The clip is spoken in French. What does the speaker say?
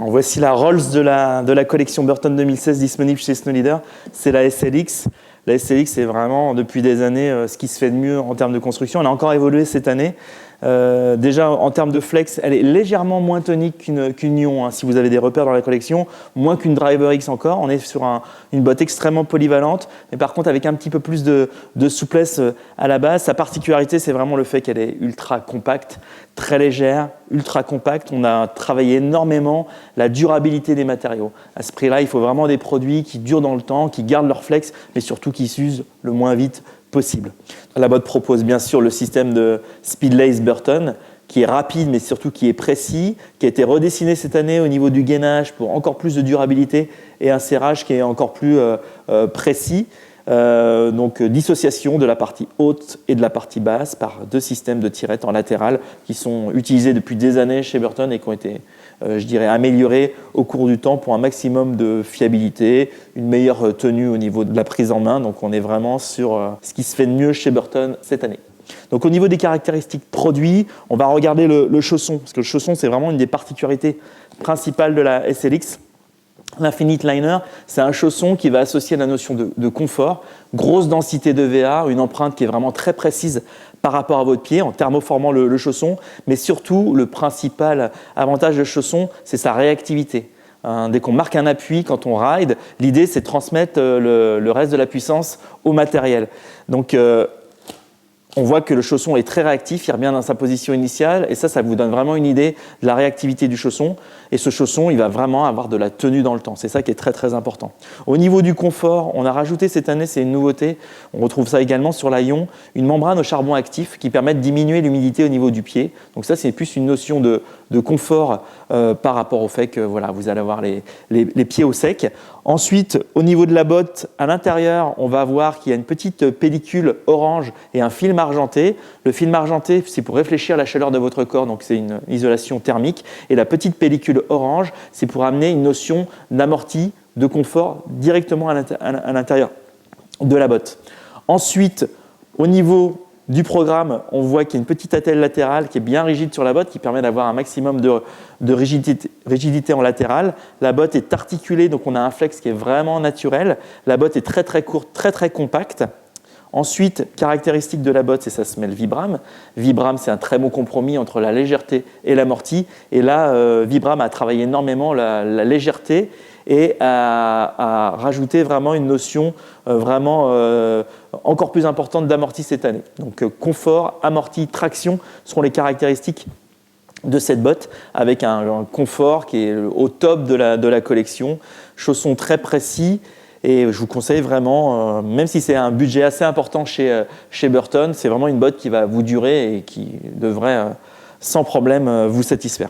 Alors, voici la Rolls de la collection Burton 2016 disponible chez Snow Leader. C'est la SLX. La SLX, c'est vraiment, depuis des années, ce qui se fait de mieux en termes de construction. Elle a encore évolué cette année. Déjà, en termes de flex, elle est légèrement moins tonique qu'une Ion, hein, si vous avez des repères dans la collection, moins qu'une Driver X encore. On est sur une botte extrêmement polyvalente, mais par contre avec un petit peu plus de souplesse à la base. Sa particularité, c'est vraiment le fait qu'elle est ultra compacte, très légère, ultra compacte. On a travaillé énormément la durabilité des matériaux. À ce prix-là, il faut vraiment des produits qui durent dans le temps, qui gardent leur flex, mais surtout qui s'usent le moins vite possible. La botte propose bien sûr le système de Speedlace Burton, qui est rapide mais surtout qui est précis, qui a été redessiné cette année au niveau du gainage pour encore plus de durabilité et un serrage qui est encore plus précis. Donc dissociation de la partie haute et de la partie basse par deux systèmes de tirettes en latéral qui sont utilisés depuis des années chez Burton et qui ont été je dirais, améliorés au cours du temps pour un maximum de fiabilité, une meilleure tenue au niveau de la prise en main. Donc on est vraiment sur ce qui se fait de mieux chez Burton cette année. Donc au niveau des caractéristiques produits, on va regarder le chausson, parce que le chausson c'est vraiment une des particularités principales de la SLX. L'Infinite Liner, c'est un chausson qui va associer la notion de confort, grosse densité de VA, une empreinte qui est vraiment très précise par rapport à votre pied en thermoformant le chausson, mais surtout le principal avantage du chausson, c'est sa réactivité. Dès qu'on marque un appui, quand on ride, l'idée c'est de transmettre le reste de la puissance au matériel. Donc on voit que le chausson est très réactif, il revient dans sa position initiale et ça vous donne vraiment une idée de la réactivité du chausson. Et ce chausson, il va vraiment avoir de la tenue dans le temps. C'est ça qui est très très important. Au niveau du confort, on a rajouté cette année, c'est une nouveauté, on retrouve ça également sur la Ion, une membrane au charbon actif qui permet de diminuer l'humidité au niveau du pied. Donc ça, c'est plus une notion de confort par rapport au fait que voilà, vous allez avoir les pieds au sec. Ensuite, au niveau de la botte, à l'intérieur, on va voir qu'il y a une petite pellicule orange et un film argenté. Le film argenté, c'est pour réfléchir la chaleur de votre corps, donc c'est une isolation thermique. Et la petite pellicule orange, c'est pour amener une notion d'amorti, de confort directement à l'intérieur de la botte. Ensuite, au niveau du programme, on voit qu'il y a une petite attelle latérale qui est bien rigide sur la botte, qui permet d'avoir un maximum de rigidité en latéral. La botte est articulée, donc on a un flex qui est vraiment naturel. La botte est très très courte, très très compacte. Ensuite, caractéristique de la botte, c'est sa semelle Vibram. Vibram, c'est un très bon compromis entre la légèreté et l'amorti. Et là, Vibram a travaillé énormément la légèreté et a rajouté vraiment une notion encore plus importante d'amorti cette année. Donc confort, amorti, traction seront les caractéristiques de cette botte avec un confort qui est au top de la collection. Chaussons très précis. Et je vous conseille vraiment, même si c'est un budget assez important chez Burton, c'est vraiment une botte qui va vous durer et qui devrait sans problème vous satisfaire.